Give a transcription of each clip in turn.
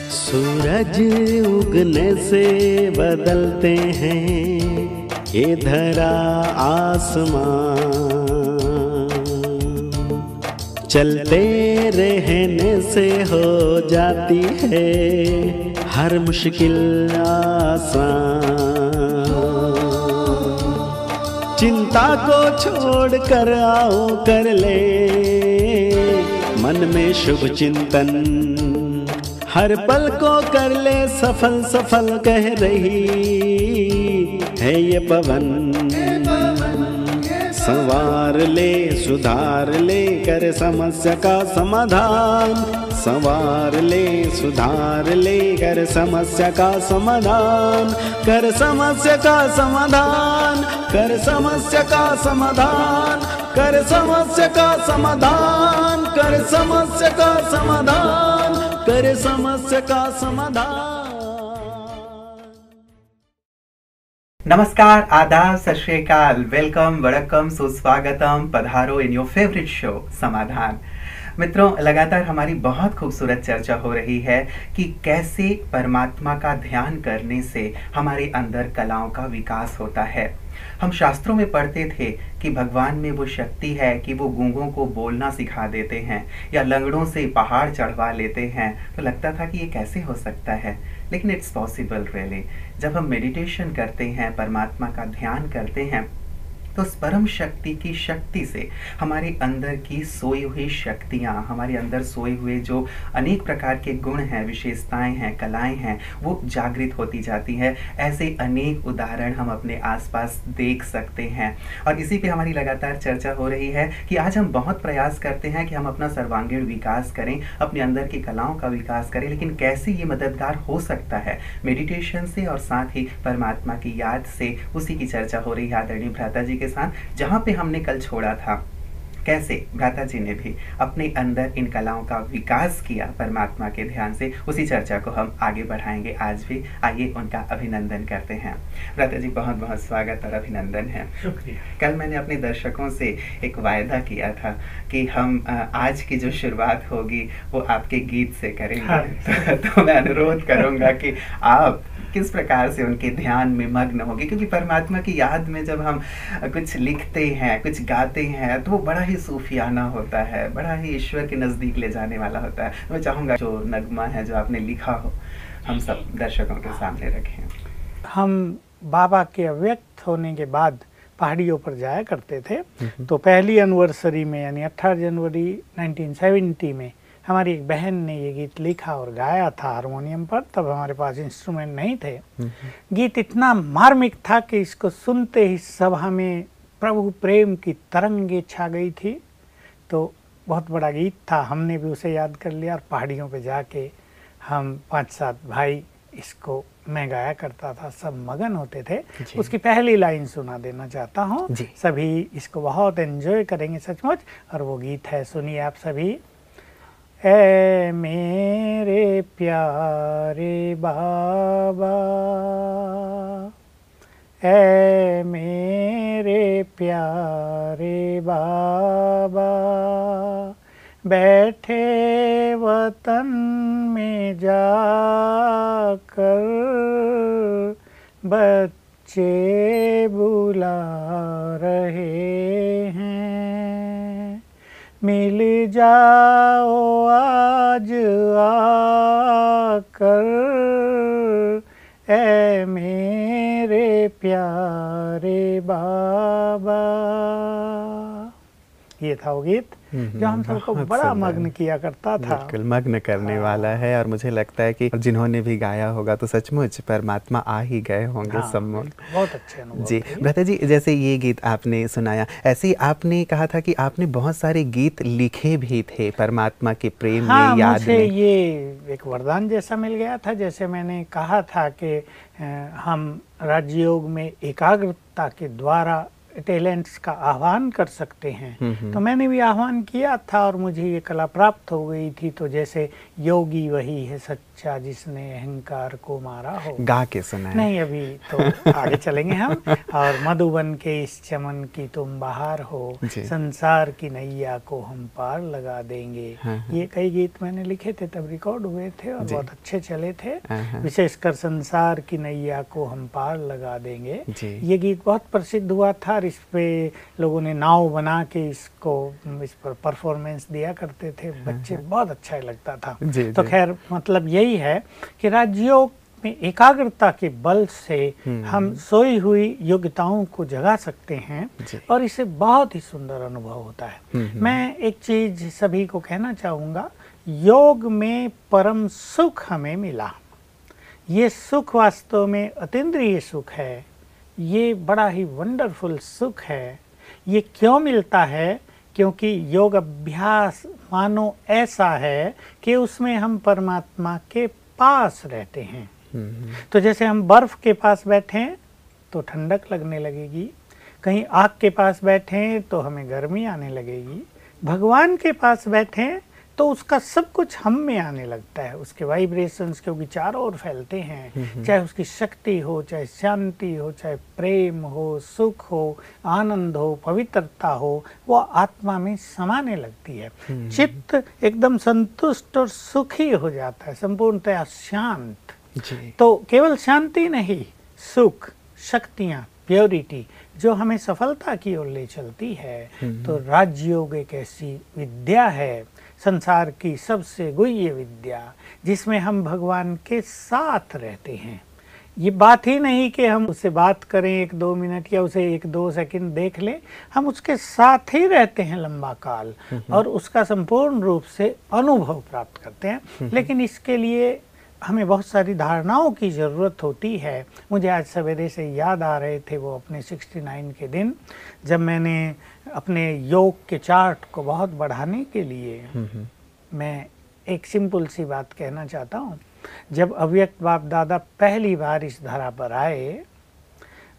सूरज उगने से बदलते हैं ये धरा आसमां, चलते रहने से हो जाती है हर मुश्किल आसान। चिंता को छोड़ कर आओ कर ले मन में शुभ चिंतन, हर पल को कर ले सफल सफल कह रही है ये पवन। संवार ले सुधार ले कर समस्या का समाधान, संवार ले सुधार ले कर समस्या का समाधान, कर समस्या का समाधान, कर समस्या का समाधान, कर समस्या का समाधान, कर समस्या का समाधान, कर समस्या का समाधान। नमस्कार, आदाब, सत श्री अकाल, वेलकम, वड़क्कम, सुस्वागतम, पधारो इन योर फेवरेट शो समाधान। मित्रों, लगातार हमारी बहुत खूबसूरत चर्चा हो रही है कि कैसे परमात्मा का ध्यान करने से हमारे अंदर कलाओं का विकास होता है। हम शास्त्रों में पढ़ते थे कि भगवान में वो शक्ति है कि वो गूंगों को बोलना सिखा देते हैं या लंगड़ों से पहाड़ चढ़वा लेते हैं। तो लगता था कि ये कैसे हो सकता है, लेकिन इट्स पॉसिबल रियली। जब हम मेडिटेशन करते हैं, परमात्मा का ध्यान करते हैं, तो उस परम शक्ति की शक्ति से हमारे अंदर की सोई हुई शक्तियाँ, हमारे अंदर सोए हुए जो अनेक प्रकार के गुण हैं, विशेषताएं हैं, कलाएं हैं, वो जागृत होती जाती हैं। ऐसे अनेक उदाहरण हम अपने आसपास देख सकते हैं और इसी पे हमारी लगातार चर्चा हो रही है कि आज हम बहुत प्रयास करते हैं कि हम अपना सर्वांगीण विकास करें, अपने अंदर की कलाओं का विकास करें, लेकिन कैसे ये मददगार हो सकता है मेडिटेशन से और साथ ही परमात्मा की याद से। उसी की चर्चा हो रही है आदरणीय भ्राता जी के साथ। जहां पे हमने कल छोड़ा था, कैसे भ्राता जी ने भी अपने अंदर इन कलाओं का विकास किया परमात्मा के ध्यान से, उसी चर्चा को हम आगे बढ़ाएंगे आज भी। आइए उनका अभिनंदन करते हैं। भ्राता जी, बहुत बहुत स्वागत और अभिनंदन है। शुक्रिया। कल मैंने अपने दर्शकों से एक वायदा किया था कि हम आज की जो शुरुआत होगी वो आपके गीत से करेंगे। हाँ। तो मैं अनुरोध करूंगा कि आप किस प्रकार से उनके ध्यान में मग्न होंगे, क्योंकि परमात्मा की याद में जब हम कुछ लिखते हैं, कुछ गाते हैं, तो वो बड़ा ही सूफियाना होता है, बड़ा ही ईश्वर के नज़दीक ले जाने वाला होता है। मैं चाहूँगा जो नगमा है जो आपने लिखा हो, हम सब दर्शकों के सामने रखें। हम बाबा के अव्यक्त होने के बाद पहाड़ियों पर जाया करते थे। तो पहली एनिवर्सरी में यानी 18 जनवरी 1970 में हमारी एक बहन ने ये गीत लिखा और गाया था हारमोनियम पर। तब हमारे पास इंस्ट्रूमेंट नहीं थे। गीत इतना मार्मिक था कि इसको सुनते ही सभा में प्रभु प्रेम की तरंगे छा गई थी। तो बहुत बड़ा गीत था, हमने भी उसे याद कर लिया और पहाड़ियों पे जाके हम 5-7 भाई इसको मैं गाया करता था, सब मगन होते थे। उसकी पहली लाइन सुना देना चाहता हूँ, सभी इसको बहुत एंजॉय करेंगे सचमुच। और वो गीत है, सुनिए आप सभी। ऐ मेरे प्यारे बाबा, ऐ मेरे प्यारे बाबा, बैठे वतन में जाकर बच्चे बुला रहे हैं, मिल जाओ आज आकर, ऐ मेरे प्यारे बाबा। ये था वो गीत जो हम सबको बड़ा मग्न किया करता था। बिल्कुल मग्न करने वाला है। और मुझे लगता है कि जिन्होंने भी गाया होगा तो सचमुच परमात्मा आ ही गए होंगे सम्मुख। बहुत अच्छे अनुभव जी भ्राता जी, जैसे ये गीत आपने सुनाया, ऐसे ही आपने कहा था कि आपने बहुत सारे गीत लिखे भी थे परमात्मा के प्रेम में, याद मुझे में। ये एक वरदान जैसा मिल गया था। जैसे मैंने कहा था कि हम राजयोग में एकाग्रता के द्वारा टैलेंट्स का आह्वान कर सकते हैं। तो मैंने भी आह्वान किया था और मुझे ये कला प्राप्त हो गई थी। तो जैसे योगी वही है सच्चा जिसने अहंकार को मारा हो, गा के सुना है? नहीं, अभी तो आगे चलेंगे हम। और मधुबन के इस चमन की तुम बाहर हो, संसार की नैया को हम पार लगा देंगे। ये कई गीत मैंने लिखे थे, तब रिकॉर्ड हुए थे और बहुत अच्छे चले थे। विशेषकर संसार की नैया को हम पार लगा देंगे, ये गीत बहुत प्रसिद्ध हुआ था। इस पे लोगों ने नाव बना के इस पर परफॉर्मेंस दिया करते थे बच्चे, बहुत अच्छा लगता था। तो खैर मतलब यही है कि राजयोग में एकाग्रता के बल से हम सोई हुई योग्यताओं को जगा सकते हैं और इससे बहुत ही सुंदर अनुभव होता है। मैं एक चीज सभी को कहना चाहूँगा, योग में परम सुख हमें मिला। ये सुख वास्तव में अतीन्द्रिय सुख है, ये बड़ा ही वंडरफुल सुख है। ये क्यों मिलता है? क्योंकि योग अभ्यास मानो ऐसा है कि उसमें हम परमात्मा के पास रहते हैं। तो जैसे हम बर्फ के पास बैठे हैं तो ठंडक लगने लगेगी, कहीं आग के पास बैठे हैं तो हमें गर्मी आने लगेगी। भगवान के पास बैठे हैं तो उसका सब कुछ हम में आने लगता है, उसके वाइब्रेशंस क्योंकि चारों ओर फैलते हैं। चाहे उसकी शक्ति हो, चाहे शांति हो, चाहे प्रेम हो, सुख हो, आनंद हो, पवित्रता हो, वो आत्मा में समाने लगती है। चित्त एकदम संतुष्ट और सुखी हो जाता है, संपूर्णतया शांत। तो केवल शांति नहीं, सुख, शक्तियाँ, प्योरिटी जो हमें सफलता की ओर ले चलती है। तो राजयोग एक ऐसी विद्या है, संसार की सबसे गुह्य विद्या, जिसमें हम भगवान के साथ रहते हैं। ये बात ही नहीं कि हम उससे बात करें 1-2 मिनट या उसे 1-2 सेकंड देख लें, हम उसके साथ ही रहते हैं लंबा काल और उसका संपूर्ण रूप से अनुभव प्राप्त करते हैं। लेकिन इसके लिए हमें बहुत सारी धारणाओं की ज़रूरत होती है। मुझे आज सवेरे से याद आ रहे थे वो अपने 69 के दिन, जब मैंने अपने योग के चार्ट को बहुत बढ़ाने के लिए मैं एक सिंपल सी बात कहना चाहता हूँ। जब अव्यक्त बाप दादा पहली बार इस धरा पर आए,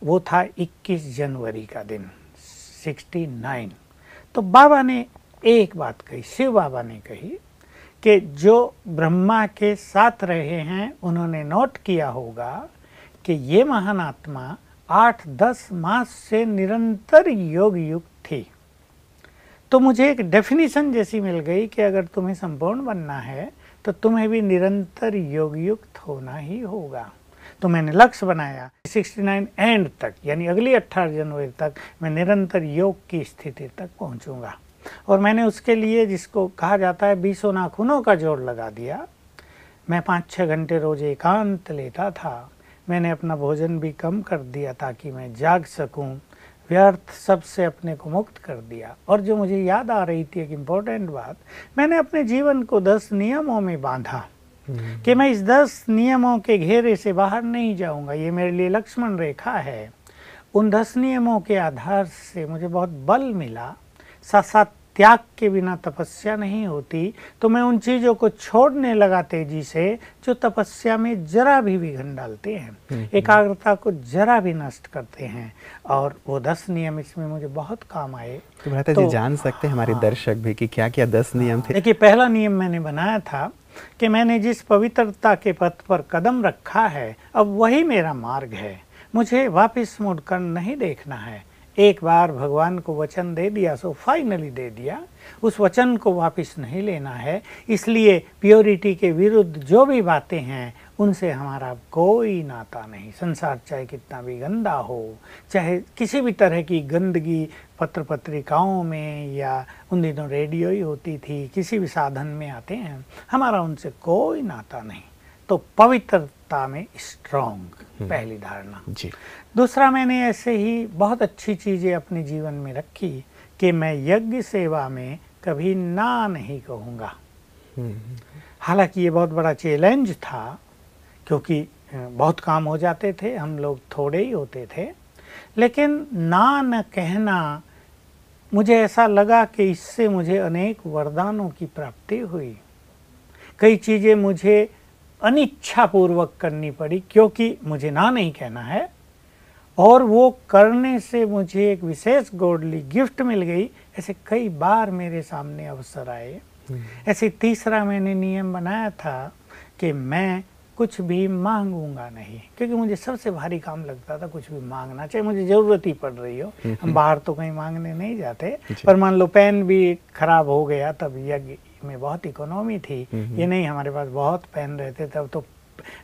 वो था 21 जनवरी का दिन 69। तो बाबा ने एक बात कही, शिव बाबा ने कही कि जो ब्रह्मा के साथ रहे हैं उन्होंने नोट किया होगा कि ये महान आत्मा 8-10 मास से निरंतर योग युक्त थी। तो मुझे एक डेफिनेशन जैसी मिल गई कि अगर तुम्हें संपूर्ण बनना है तो तुम्हें भी निरंतर योग युक्त होना ही होगा। तो मैंने लक्ष्य बनाया 69 एंड तक, यानी अगली 18 जनवरी तक मैं निरंतर योग की स्थिति तक पहुंचूंगा। और मैंने उसके लिए, जिसको कहा जाता है 20 नाखूनों का जोड़ लगा दिया। मैं 5-6 घंटे रोज एकांत लेता था। मैंने अपना भोजन भी कम कर दिया ताकि मैं जाग सकूं। व्यर्थ सबसे अपने को मुक्त कर दिया। और जो मुझे याद आ रही थी एक इम्पोर्टेंट बात, मैंने अपने जीवन को 10 नियमों में बांधा कि मैं इस 10 नियमों के घेरे से बाहर नहीं जाऊंगा। ये मेरे लिए लक्ष्मण रेखा है। उन 10 नियमों के आधार से मुझे बहुत बल मिला। साथ साथ त्याग के बिना तपस्या नहीं होती। तो मैं उन चीज़ों को छोड़ने लगा तेजी से जो तपस्या में जरा भी विघ्न डालते हैं, एकाग्रता को जरा भी नष्ट करते हैं। और वो 10 नियम इसमें मुझे बहुत काम आए। तो भ्राता जी जान सकते हैं हमारे दर्शक भी कि क्या क्या 10 नियम थे? देखिए, पहला नियम मैंने बनाया था कि मैंने जिस पवित्रता के पथ पर कदम रखा है अब वही मेरा मार्ग है। मुझे वापस मुड़कर नहीं देखना है। एक बार भगवान को वचन दे दिया सो फाइनली दे दिया, उस वचन को वापस नहीं लेना है। इसलिए प्योरिटी के विरुद्ध जो भी बातें हैं उनसे हमारा कोई नाता नहीं। संसार चाहे कितना भी गंदा हो, चाहे किसी भी तरह की गंदगी पत्र पत्रिकाओं में या उन दिनों रेडियो ही होती थी, किसी भी साधन में आते हैं, हमारा उनसे कोई नाता नहीं। तो पवित्रता में स्ट्रॉन्ग, पहली धारणा जी। दूसरा, मैंने ऐसे ही बहुत अच्छी चीज़ें अपने जीवन में रखी कि मैं यज्ञ सेवा में कभी ना नहीं कहूँगा। हालांकि ये बहुत बड़ा चैलेंज था क्योंकि बहुत काम हो जाते थे, हम लोग थोड़े ही होते थे, लेकिन ना न कहना, मुझे ऐसा लगा कि इससे मुझे अनेक वरदानों की प्राप्ति हुई। कई चीज़ें मुझे अनिच्छापूर्वक करनी पड़ी क्योंकि मुझे ना नहीं कहना है और वो करने से मुझे एक विशेष गॉडली गिफ्ट मिल गई। ऐसे कई बार मेरे सामने अवसर आए। ऐसे तीसरा मैंने नियम बनाया था कि मैं कुछ भी मांगूंगा नहीं, क्योंकि मुझे सबसे भारी काम लगता था कुछ भी मांगना, चाहे मुझे ज़रूरत ही पड़ रही हो। हम बाहर तो कहीं मांगने नहीं जाते, पर मान लो पेन भी खराब हो गया, तब यज्ञ में बहुत इकोनॉमी थी। ये नहीं हमारे पास बहुत पेन रहते, तब तो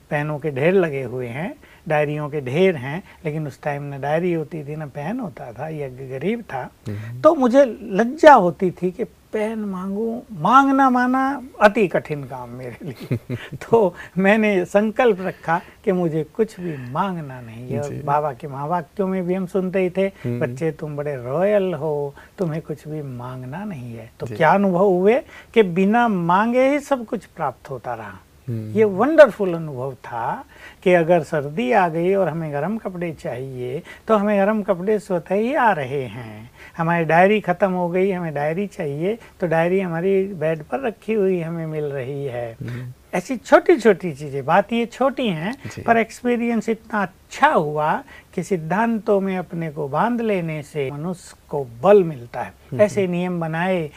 पेनों के ढेर लगे हुए हैं, डायरियों के ढेर हैं, लेकिन उस टाइम न डायरी होती थी न पेन होता था, यज्ञ गरीब था। तो मुझे लज्जा होती थी कि पेन मांगू, मांगना माना अति कठिन काम मेरे लिए। तो मैंने संकल्प रखा कि मुझे कुछ भी मांगना नहीं। और बाबा के महावाक्यों में भी हम सुनते ही थे, बच्चे तुम बड़े रॉयल हो, तुम्हें कुछ भी मांगना नहीं है। तो क्या अनुभव हुए कि बिना मांगे ही सब कुछ प्राप्त होता रहा। ये वंडरफुल अनुभव था कि अगर सर्दी आ गई और हमें गर्म कपड़े चाहिए तो हमें गर्म कपड़े स्वतः ही आ रहे हैं। हमारी डायरी ख़त्म हो गई, हमें डायरी चाहिए तो डायरी हमारी बेड पर रखी हुई हमें मिल रही है। ऐसी छोटी छोटी चीज़ें, बात ये छोटी हैं, पर एक्सपीरियंस इतना अच्छा हुआ कि सिद्धांतों में अपने को बांध लेने से मनुष्य को बल मिलता है। ऐसे नियम बनाए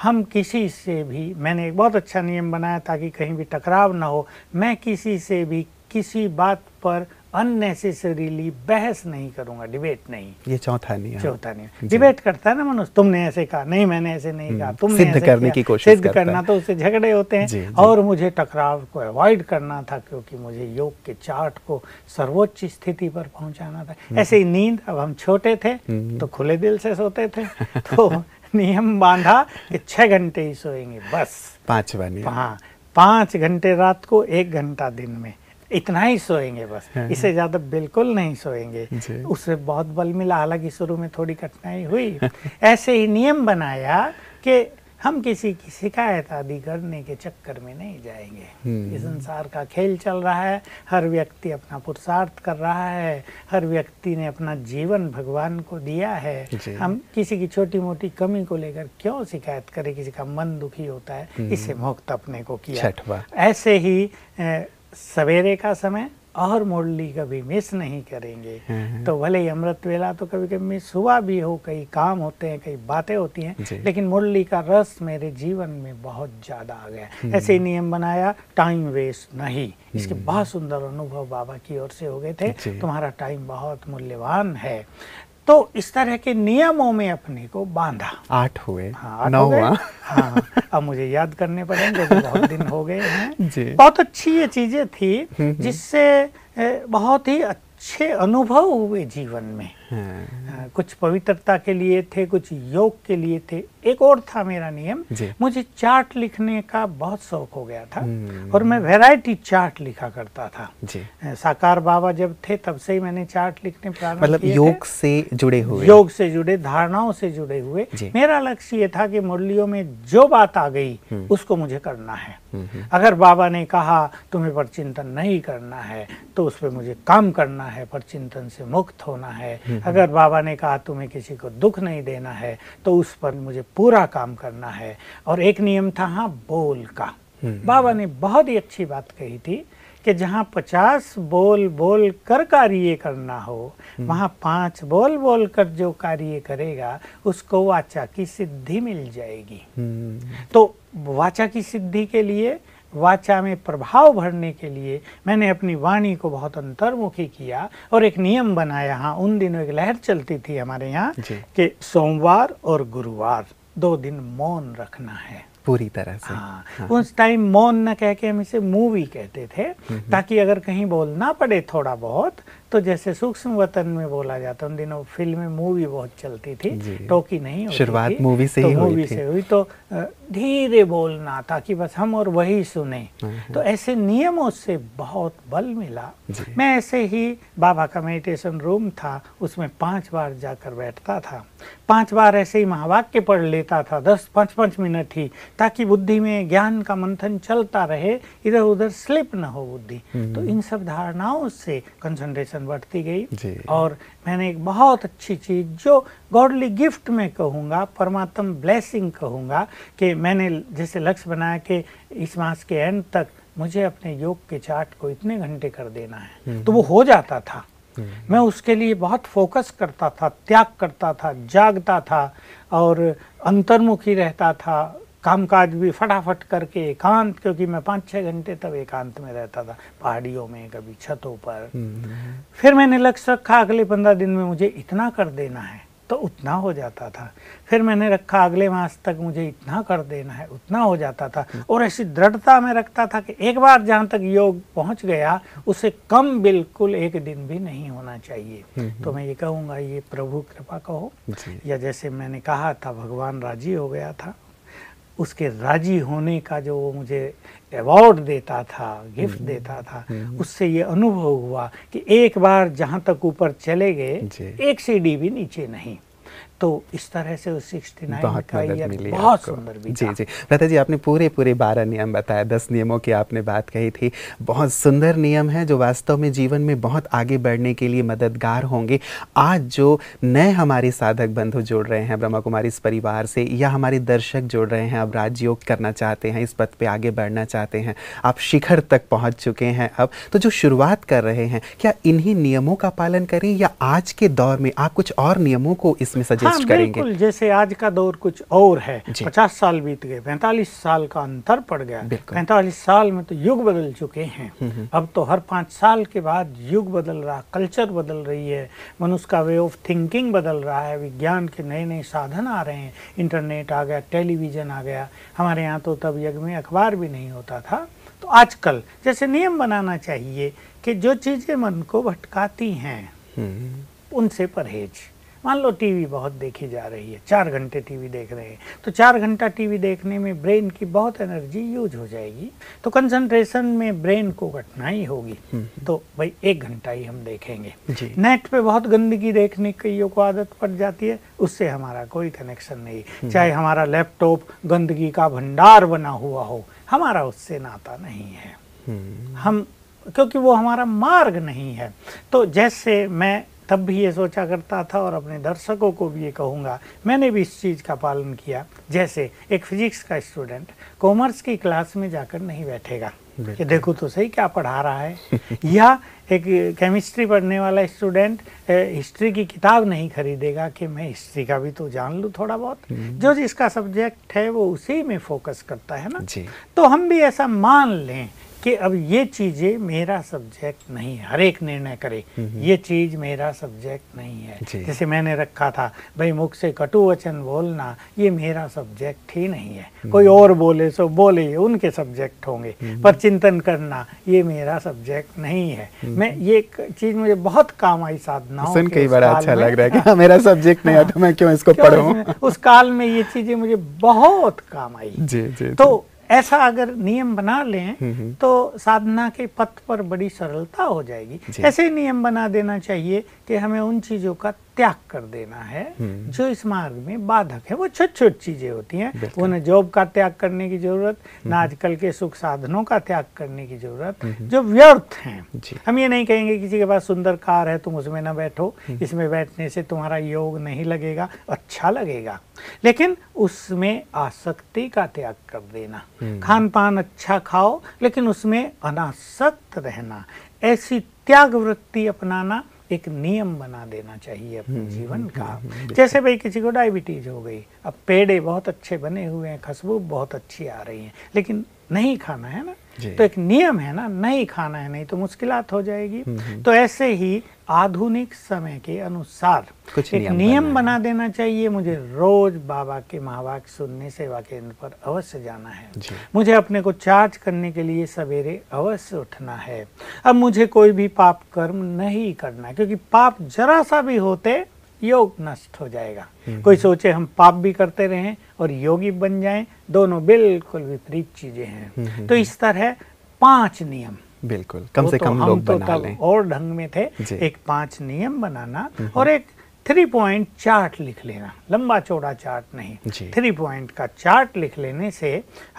हम किसी से भी, मैंने एक बहुत अच्छा नियम बनाया ताकि कहीं भी टकराव ना हो। मैं किसी से भी किसी बात पर अननेसेसरीली बहस नहीं करूंगा, डिबेट नहीं। ये चौथा नियम। डिबेट करता है ना मनुष्य, तुमने ऐसे कहा, नहीं मैंने ऐसे नहीं कहा, तुमने सिद्ध करने की कोशिश सिद्ध करना, तो उससे झगड़े होते हैं। और मुझे टकराव को अवॉइड करना था, क्योंकि मुझे योग के चार्ट को सर्वोच्च स्थिति पर पहुंचाना था। ऐसे ही नींद, अब हम छोटे थे तो खुले दिल से सोते थे, तो नियम बांधा कि 6 घंटे ही सोएंगे बस। 5 घंटे रात को, 1 घंटा दिन में, इतना ही सोएंगे बस, इससे ज्यादा बिल्कुल नहीं सोएंगे। उससे बहुत बल मिला, हालांकि शुरू में थोड़ी कठिनाई हुई। ऐसे ही नियम बनाया कि हम किसी की शिकायत आदि करने के चक्कर में नहीं जाएंगे। इस संसार का खेल चल रहा है, हर व्यक्ति अपना पुरुषार्थ कर रहा है, हर व्यक्ति ने अपना जीवन भगवान को दिया है। हम किसी की छोटी मोटी कमी को लेकर क्यों शिकायत करें, किसी का मन दुखी होता है, इससे मुक्त अपने को किया। ऐसे ही सवेरे का समय और मुरली कभी मिस नहीं करेंगे। तो भले ही अमृत वेला तो कभी कभी मिस हुआ भी हो, कई काम होते हैं, कई बातें होती हैं, लेकिन मुरली का रस मेरे जीवन में बहुत ज़्यादा आ गया। ऐसे ही नियम बनाया, टाइम वेस्ट नहीं। इसके बहुत सुंदर अनुभव बाबा की ओर से हो गए थे, तुम्हारा टाइम बहुत मूल्यवान है। तो इस तरह के नियमों में अपने को बांधा। 8 हुए, हाँ, 9 हुआ। हाँ, अब मुझे याद करने पड़ेंगे, तो बहुत दिन हो गए हैं। बहुत अच्छी ये चीजें थी जिससे बहुत ही अच्छे अनुभव हुए जीवन में। कुछ पवित्रता के लिए थे, कुछ योग के लिए थे। एक और था मेरा नियम, मुझे चार्ट लिखने का बहुत शौक हो गया था और मैं वैरायटी चार्ट लिखा करता था। साकार बाबा जब थे तब से ही मैंने चार्ट लिखने प्रारंभ मतलब योग से जुड़े हुए, योग से जुड़े, धारणाओं से जुड़े हुए। मेरा लक्ष्य ये था कि मुरलियों में जो बात आ गई उसको मुझे करना है। अगर बाबा ने कहा तुम्हें परचिंतन नहीं करना है तो उस पर मुझे काम करना है, परचिंतन से मुक्त होना है। अगर बाबा ने कहा तुम्हें किसी को दुख नहीं देना है तो उस पर मुझे पूरा काम करना है। और एक नियम था, हाँ, बोल का। बाबा ने बहुत ही अच्छी बात कही थी कि जहाँ 50 बोल बोल कर कार्य करना हो, वहाँ 5 बोल बोल कर जो कार्य करेगा उसको वाचा की सिद्धि मिल जाएगी। तो वाचा की सिद्धि के लिए, वाचा में प्रभाव भरने के लिए मैंने अपनी वाणी को बहुत अंतर्मुखी किया और एक नियम बनाया। हाँ, उन दिनों एक लहर चलती थी हमारे यहाँ कि सोमवार और गुरुवार 2 दिन मौन रखना है पूरी तरह से। हाँ। उस टाइम मौन न कह के हम इसे मूवी कहते थे, ताकि अगर कहीं बोलना पड़े थोड़ा बहुत तो जैसे सूक्ष्म वतन में बोला जाता। उन दिनों फिल्में, मूवी बहुत चलती थी, टोकी नहीं होती शुरुआत थी, मूवी से तो ही मूवी से हुई। तो धीरे बोलना ताकि बस हम और वही सुने। तो ऐसे नियमों से बहुत बल मिला। मैं ऐसे ही, बाबा का मेडिटेशन रूम था, उसमें 5 बार जाकर बैठता था। 5 बार ऐसे ही महावाक्य पढ़ लेता था, 10-5 मिनट ही, ताकि बुद्धि में ज्ञान का मंथन चलता रहे, इधर उधर स्लिप न हो बुद्धि। तो इन सब धारणाओं से कंसंट्रेशन बढ़ती गई। और मैंने एक बहुत अच्छी चीज, जो गॉडली गिफ्ट में कहूँगा, परमात्मा ब्लेसिंग कहूँगा, कि मैंने जैसे लक्ष्य बनाया कि इस मास के एंड तक मुझे अपने योग के चार्ट को इतने घंटे कर देना है, तो वो हो जाता था। मैं उसके लिए बहुत फोकस करता था, त्याग करता था, जागता था और अंतर्मुखी रहता था, कामकाज भी फटाफट करके एकांत, क्योंकि मैं 5-6 घंटे तब एकांत में रहता था, पहाड़ियों में, कभी छतों पर। फिर मैंने लक्ष्य रखा अगले 15 दिन में मुझे इतना कर देना है, तो उतना हो जाता था। फिर मैंने रखा अगले मास तक मुझे इतना कर देना है, उतना हो जाता था। और ऐसी दृढ़ता में रखता था कि एक बार जहाँ तक योग पहुँच गया उससे कम बिल्कुल एक दिन भी नहीं होना चाहिए। तो मैं ये कहूँगा, ये प्रभु कृपा कहो, या जैसे मैंने कहा था भगवान राजी हो गया था, उसके राजी होने का जो वो मुझे अवार्ड देता था, गिफ्ट देता था, उससे ये अनुभव हुआ कि एक बार जहाँ तक ऊपर चले गए, एक सीढ़ी भी नीचे नहीं। तो इस तरह से उस 69 का ईयर बहुत सुंदर बीता। जी जी लता जी, आपने पूरे 12 नियम बताया, 10 नियमों की आपने बात कही थी। बहुत सुंदर नियम है जो वास्तव में जीवन में बहुत आगे बढ़ने के लिए मददगार होंगे। आज जो नए हमारे साधक बंधु जुड़ रहे हैं ब्रह्मा कुमारी इस परिवार से, या हमारे दर्शक जुड़ रहे हैं, अब राजयोग करना चाहते हैं, इस पथ पे आगे बढ़ना चाहते हैं, आप शिखर तक पहुँच चुके हैं अब, तो जो शुरुआत कर रहे हैं, क्या इन्हीं नियमों का पालन करें या आज के दौर में आप कुछ और नियमों को इसमें सजेस्ट करेंगे? बिल्कुल, जैसे आज का दौर कुछ और है। 50 साल बीत गए, 45 साल का अंतर पड़ गया। 45 साल में तो युग बदल चुके हैं। अब तो हर 5 साल के बाद युग बदल रहा, कल्चर बदल रही है, मनुष्य का वे ऑफ थिंकिंग बदल रहा है, विज्ञान के नए नए साधन आ रहे हैं, इंटरनेट आ गया, टेलीविजन आ गया। हमारे यहाँ तो तब युग में अखबार भी नहीं होता था। तो आजकल जैसे नियम बनाना चाहिए कि जो चीज़ें मन को भटकाती हैं उनसे परहेज। मान लो टीवी बहुत देखी जा रही है, 4 घंटे टीवी देख रहे हैं, तो 4 घंटा टीवी देखने में ब्रेन की बहुत एनर्जी यूज हो जाएगी, तो कंसंट्रेशन में ब्रेन को कठिनाई होगी। तो भाई 1 घंटा ही हम देखेंगे। नेट पे बहुत गंदगी देखने की को आदत पड़ जाती है, उससे हमारा कोई कनेक्शन नहीं। चाहे हमारा लैपटॉप गंदगी का भंडार बना हुआ हो, हमारा उससे नाता नहीं है। हम, क्योंकि वो हमारा मार्ग नहीं है। तो जैसे मैं तब भी ये सोचा करता था और अपने दर्शकों को भी ये कहूँगा, मैंने भी इस चीज़ का पालन किया। जैसे एक फिजिक्स का स्टूडेंट कॉमर्स की क्लास में जाकर नहीं बैठेगा कि देखो तो सही क्या पढ़ा रहा है, या एक केमिस्ट्री पढ़ने वाला स्टूडेंट हिस्ट्री की किताब नहीं खरीदेगा कि मैं हिस्ट्री का भी तो जान लूँ थोड़ा बहुत। जो जिसका सब्जेक्ट है वो उसी में फोकस करता है ना। तो हम भी ऐसा मान लें कि अब ये चीज़ें मेरा सब्जेक्ट नहीं है। हर एक निर्णय करे ये चीज़ मेरा सब्जेक्ट नहीं है। जैसे मैंने रखा था भाई मुख से कटु वचन बोलना, ये मेरा सब्जेक्ट ही नहीं है। कोई और बोले सो बोले, ये उनके सब्जेक्ट होंगे, पर चिंतन करना ये मेरा सब्जेक्ट नहीं है। मैं ये चीज़ मुझे बहुत काम आई साधनाओं सुन के बड़ा अच्छा लग रहा है कि मेरा सब्जेक्ट नहीं है तो मैं क्यों इसको पढ़ूं। उस काल में ये चीज़ें मुझे बहुत काम आई। जी। तो ऐसा अगर नियम बना लें तो साधना के पथ पर बड़ी सरलता हो जाएगी। ऐसे नियम बना देना चाहिए कि हमें उन चीज़ों का त्याग कर देना है जो इस मार्ग में बाधक है। वो छोटी छोटी चीज़ें होती हैं, वो न जॉब का त्याग करने की ज़रूरत, न आजकल के सुख साधनों का त्याग करने की ज़रूरत, जो व्यर्थ हैं। हम ये नहीं कहेंगे किसी के पास सुंदर कार है तुम उसमें ना बैठो, इसमें बैठने से तुम्हारा योग नहीं लगेगा, अच्छा लगेगा, लेकिन उसमें आसक्ति का त्याग कर देना। खान पान अच्छा खाओ लेकिन उसमें अनासक्त रहना, ऐसी त्याग वृत्ति अपनाना एक नियम बना देना चाहिए अपने जीवन का। जैसे भाई किसी को डायबिटीज हो गई, अब पेड़े बहुत अच्छे बने हुए हैं, खुशबू बहुत अच्छी आ रही है, लेकिन नहीं खाना है ना, तो एक नियम है ना, नहीं खाना है, नहीं तो मुश्किलात हो जाएगी। तो ऐसे ही आधुनिक समय के अनुसार एक नियम बना देना चाहिए। मुझे रोज बाबा के महावाक्य सुनने सेवा केंद्र पर अवश्य जाना है, मुझे अपने को चार्ज करने के लिए सवेरे अवश्य उठना है। अब मुझे कोई भी पाप कर्म नहीं करना है, क्योंकि पाप जरा सा भी होते योग नष्ट हो जाएगा। कोई सोचे हम पाप भी करते रहें और योगी बन जाएं, दोनों बिल्कुल विपरीत चीजें हैं। तो इस तरह 5 नियम, बिल्कुल कम से कम लोग बना लें। और ढंग में थे एक 5 नियम बनाना और एक 3 पॉइंट चार्ट लिख लेना, लंबा चौड़ा चार्ट जी। नहीं, 3 पॉइंट का चार्ट लिख लेने से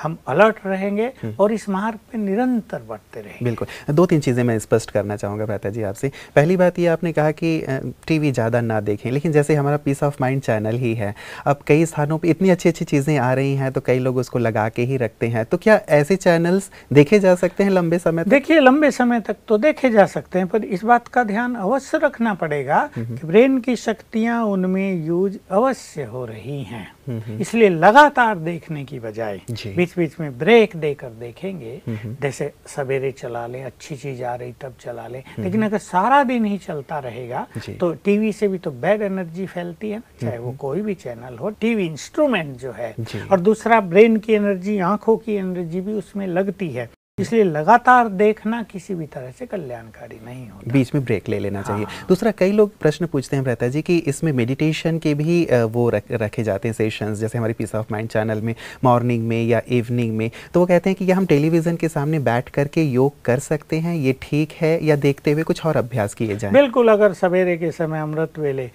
हम अलर्ट रहेंगे और इस मार्ग पे निरंतर बढ़ते रहेंगे। बिल्कुल। 2-3 चीज़ें मैं स्पष्ट करना चाहूँगा भ्राता जी आपसे। पहली बात ये आपने कहा कि टीवी ज़्यादा ना देखें, लेकिन जैसे हमारा पीस ऑफ माइंड चैनल ही है, अब कई स्थानों पे इतनी अच्छी-अच्छी चीज़ें आ रही हैं तो कई लोग उसको लगा के ही रखते हैं। तो क्या ऐसे चैनल्स देखे जा सकते हैं लंबे समय तक? देखिए, लंबे समय तक तो देखे जा सकते हैं, पर इस बात का ध्यान अवश्य रखना पड़ेगा कि ब्रेन की शक्तियां उनमें यूज अवश्य हो रही हैं। इसलिए लगातार देखने की बजाय बीच बीच में ब्रेक देकर देखेंगे। जैसे सवेरे चला लें, अच्छी चीज आ रही तब चला लें, लेकिन अगर सारा दिन ही चलता रहेगा तो टीवी से भी तो बैड एनर्जी फैलती है ना, चाहे वो कोई भी चैनल हो। टीवी इंस्ट्रूमेंट जो है, और दूसरा ब्रेन की एनर्जी, आंखों की एनर्जी भी उसमें लगती है। इसलिए लगातार देखना किसी भी तरह से कल्याणकारी नहीं होता, बीच में ब्रेक ले लेना चाहिए। दूसरा, कई लोग प्रश्न पूछते हैं भ्राता जी कि इसमें मेडिटेशन के भी वो रखे जाते हैं सेशंस, जैसे हमारे पीस ऑफ माइंड चैनल में मॉर्निंग में या इवनिंग में, तो वो कहते हैं कि क्या हम टेलीविज़न के सामने बैठ करके योग कर सकते हैं, ये ठीक है, या देखते हुए कुछ और अभ्यास किए जाएं? बिल्कुल, अगर सवेरे के समय अमृत वेले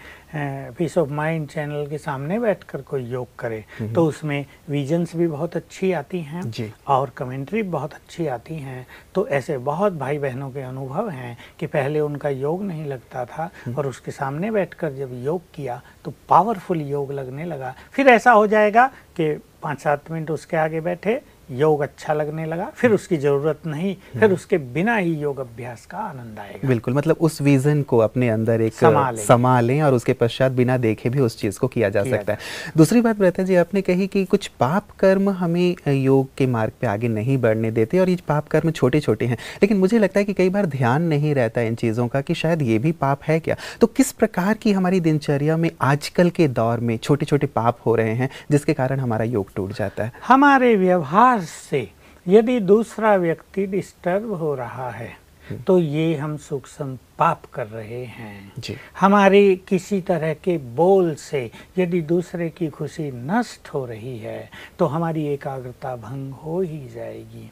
पीस ऑफ माइंड चैनल के सामने बैठकर कोई योग करे तो उसमें विजन्स भी बहुत अच्छी आती हैं और कमेंट्री बहुत अच्छी आती हैं। तो ऐसे बहुत भाई बहनों के अनुभव हैं कि पहले उनका योग नहीं लगता था और उसके सामने बैठकर जब योग किया तो पावरफुल योग लगने लगा। फिर ऐसा हो जाएगा कि 5-7 मिनट उसके आगे बैठे, योग अच्छा लगने लगा, फिर उसकी ज़रूरत नहीं, फिर उसके बिना ही योग अभ्यास का आनंद आएगा। बिल्कुल, मतलब उस विज़न को अपने अंदर एक संभालें और उसके पश्चात बिना देखे भी उस चीज़ को किया जा सकता है। दूसरी बात भ्राता जी आपने कही कि कुछ पाप कर्म हमें योग के मार्ग पे आगे नहीं बढ़ने देते, और ये पाप कर्म छोटे छोटे हैं, लेकिन मुझे लगता है कि कई बार ध्यान नहीं रहता इन चीज़ों का कि शायद ये भी पाप है क्या। तो किस प्रकार की हमारी दिनचर्या में आजकल के दौर में छोटे छोटे पाप हो रहे हैं जिसके कारण हमारा योग टूट जाता है? हमारे व्यवहार से यदि दूसरा व्यक्ति डिस्टर्ब हो रहा है तो ये हम सूक्ष्म पाप कर रहे हैं जी। हमारी किसी तरह के बोल से यदि दूसरे की खुशी नष्ट हो रही है तो हमारी एकाग्रता भंग हो ही जाएगी।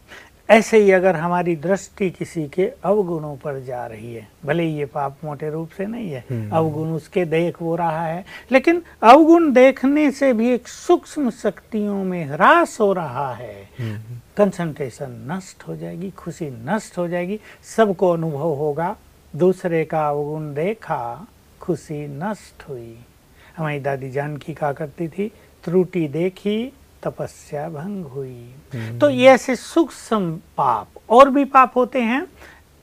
ऐसे ही अगर हमारी दृष्टि किसी के अवगुणों पर जा रही है, भले ही ये पाप मोटे रूप से नहीं है, अवगुण उसके देख वो रहा है, लेकिन अवगुण देखने से भी एक सूक्ष्म शक्तियों में ह्रास हो रहा है, कंसंट्रेशन नष्ट हो जाएगी, खुशी नष्ट हो जाएगी। सबको अनुभव होगा, दूसरे का अवगुण देखा, खुशी नष्ट हुई। हमारी दादी जानकी कहा करती थी, त्रुटि देखी तपस्या भंग हुई। तो ये ऐसे सूक्ष्म पाप, और भी पाप होते हैं।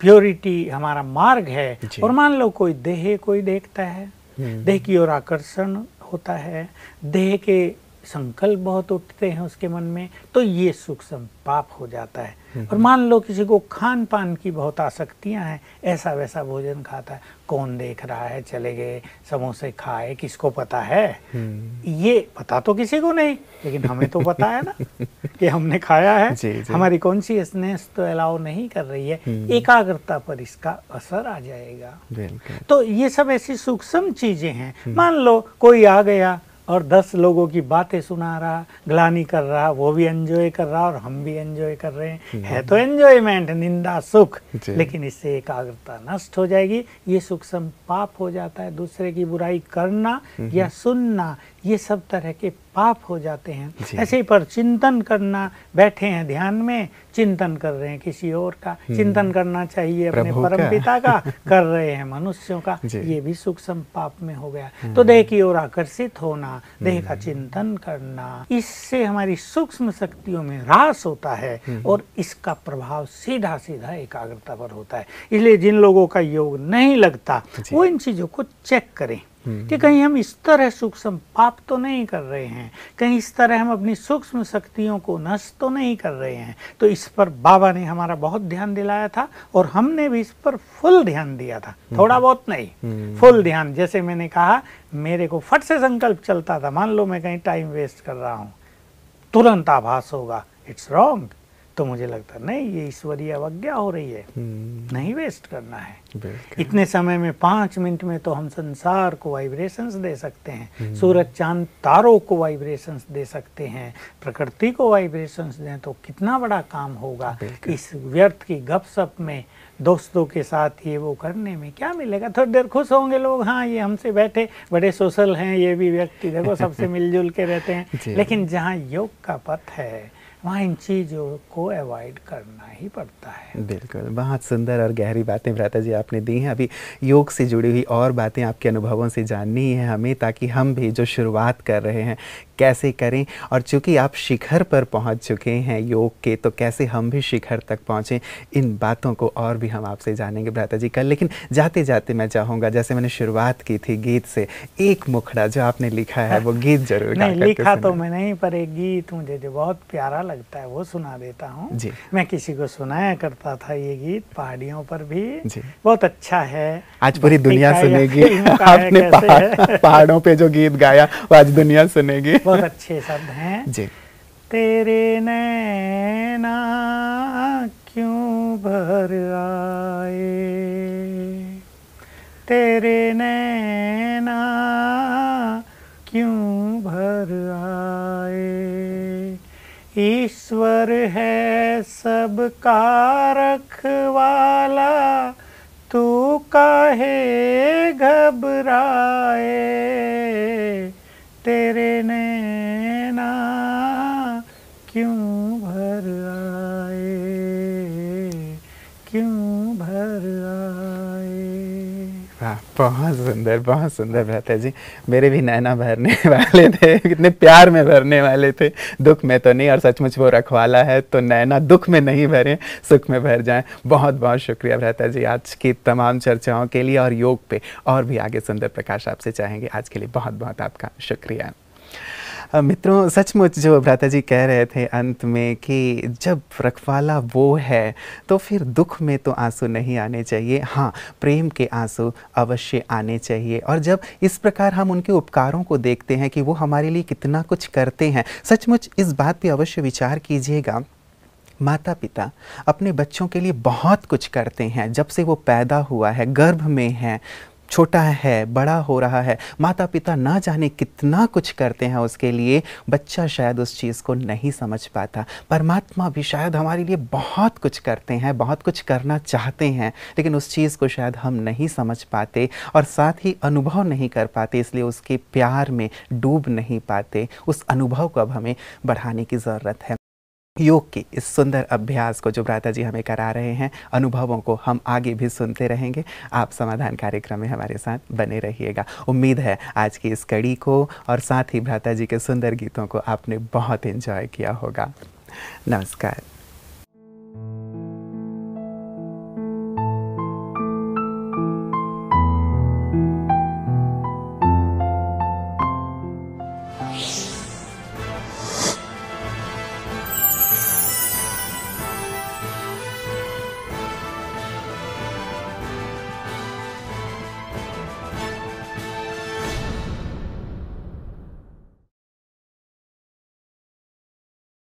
प्योरिटी हमारा मार्ग है, और मान लो कोई देह कोई देखता है, देह की ओर आकर्षण होता है, देह के संकल्प बहुत उठते हैं उसके मन में, तो ये सूक्ष्म पाप हो जाता है। और मान लो किसी को खान पान की बहुत आसक्तियां हैं, ऐसा वैसा भोजन खाता है, कौन देख रहा है, चले गए समोसे खाए, किसको पता है? ये पता तो किसी को नहीं, लेकिन हमें तो पता है ना कि हमने खाया है। जी, जी। हमारी कॉन्शियसनेस तो अलाउ नहीं कर रही है, एकाग्रता पर इसका असर आ जाएगा। तो ये सब ऐसी सूक्ष्म चीजें हैं। मान लो कोई आ गया और 10 लोगों की बातें सुना रहा, ग्लानि कर रहा, वो भी एंजॉय कर रहा और हम भी एंजॉय कर रहे हैं, है तो एंजॉयमेंट, निंदा सुख, लेकिन इससे एकाग्रता नष्ट हो जाएगी। ये सूक्ष्म पाप हो जाता है। दूसरे की बुराई करना या सुनना, ये सब तरह के पाप हो जाते हैं। ऐसे ही पर चिंतन करना, बैठे हैं ध्यान में, चिंतन कर रहे हैं किसी और का, चिंतन करना चाहिए अपने परमपिता का, कर रहे हैं मनुष्यों का, ये भी सूक्ष्म पाप में हो गया। तो देह की ओर आकर्षित होना, देह का चिंतन करना, इससे हमारी सूक्ष्म शक्तियों में ह्रास होता है और इसका प्रभाव सीधा सीधा एकाग्रता पर होता है। इसलिए जिन लोगों का योग नहीं लगता वो इन चीजों को चेक करें कि कहीं हम इस तरह सूक्ष्म पाप तो नहीं कर रहे हैं, कहीं इस तरह हम अपनी सूक्ष्म शक्तियों को नष्ट तो नहीं कर रहे हैं। तो इस पर बाबा ने हमारा बहुत ध्यान दिलाया था और हमने भी इस पर फुल ध्यान दिया था, थोड़ा बहुत नहीं, फुल ध्यान। जैसे मैंने कहा, मेरे को फट से संकल्प चलता था, मान लो मैं कहीं टाइम वेस्ट कर रहा हूँ, तुरंत आभास होगा, इट्स रॉन्ग, तो मुझे लगता नहीं, ये ईश्वरीय अवज्ञा हो रही है, नहीं वेस्ट करना है। इतने समय में 5 मिनट में तो हम संसार को वाइब्रेशंस दे सकते हैं, सूरज चांद तारों को वाइब्रेशंस दे सकते हैं, प्रकृति को वाइब्रेशंस दें तो कितना बड़ा काम होगा। इस व्यर्थ की गपशप में, दोस्तों के साथ ये वो करने में क्या मिलेगा? थोड़ी देर खुश होंगे लोग, हाँ ये हमसे बैठे बड़े सोशल हैं ये भी व्यक्ति, देखो सबसे मिलजुल के रहते हैं। लेकिन जहाँ योग का पथ है वहाँ इन चीज़ों को अवॉइड करना ही पड़ता है। बिल्कुल, बहुत सुंदर और गहरी बातें भ्राता जी आपने दी हैं। अभी योग से जुड़ी हुई और बातें आपके अनुभवों से जाननी है हमें, ताकि हम भी जो शुरुआत कर रहे हैं कैसे करें, और चूँकि आप शिखर पर पहुंच चुके हैं योग के, तो कैसे हम भी शिखर तक पहुँचें, इन बातों को और भी हम आपसे जानेंगे भ्राता जी कल। लेकिन जाते जाते मैं चाहूँगा, जैसे मैंने शुरुआत की थी गीत से, एक मुखड़ा जो आपने लिखा है वो गीत जरूर नहीं लिखा तो मैं नहीं, पर एक गीत मुझे जो बहुत प्यारा लगता है वो सुना देता हूँ। मैं किसी को सुनाया करता था ये गीत, पहाड़ियों पर भी बहुत अच्छा है। आज पूरी दुनिया सुनेगी आपने पहाड़ों पे जो गीत गाया, वो आज दुनिया सुनेगी। बहुत अच्छे शब्द हैं जी। तेरे नैना क्यों भर आए, तेरे नैना क्यों भर आए, ईश्वर है सबका रखवाला, तू काहे घबराए, तेरे नैना क्यों भर आए, क्यों भर आए। वाह, बहुत सुंदर भ्राता जी। मेरे भी नैना भरने वाले थे, कितने प्यार में भरने वाले थे, दुख में तो नहीं। और सचमुच वो रखवाला है, तो नैना दुख में नहीं भरें, सुख में भर जाएं। बहुत बहुत शुक्रिया भ्राता जी आज की तमाम चर्चाओं के लिए, और योग पे और भी आगे सुंदर प्रकाश आपसे चाहेंगे। आज के लिए बहुत बहुत आपका शुक्रिया। मित्रों, सचमुच जो भ्राता जी कह रहे थे अंत में कि जब रखवाला वो है तो फिर दुख में तो आंसू नहीं आने चाहिए, हाँ प्रेम के आंसू अवश्य आने चाहिए। और जब इस प्रकार हम उनके उपकारों को देखते हैं कि वो हमारे लिए कितना कुछ करते हैं, सचमुच इस बात पे अवश्य विचार कीजिएगा। माता पिता अपने बच्चों के लिए बहुत कुछ करते हैं, जब से वो पैदा हुआ है, गर्भ में है, छोटा है, बड़ा हो रहा है, माता पिता ना जाने कितना कुछ करते हैं उसके लिए। बच्चा शायद उस चीज़ को नहीं समझ पाता। परमात्मा भी शायद हमारे लिए बहुत कुछ करते हैं, बहुत कुछ करना चाहते हैं, लेकिन उस चीज़ को शायद हम नहीं समझ पाते और साथ ही अनुभव नहीं कर पाते, इसलिए उसके प्यार में डूब नहीं पाते। उस अनुभव को अब हमें बढ़ाने की ज़रूरत है। योग के इस सुंदर अभ्यास को जो भ्राता जी हमें करा रहे हैं, अनुभवों को हम आगे भी सुनते रहेंगे। आप समाधान कार्यक्रम में हमारे साथ बने रहिएगा। उम्मीद है आज की इस कड़ी को और साथ ही भ्राता जी के सुंदर गीतों को आपने बहुत एंजॉय किया होगा। नमस्कार।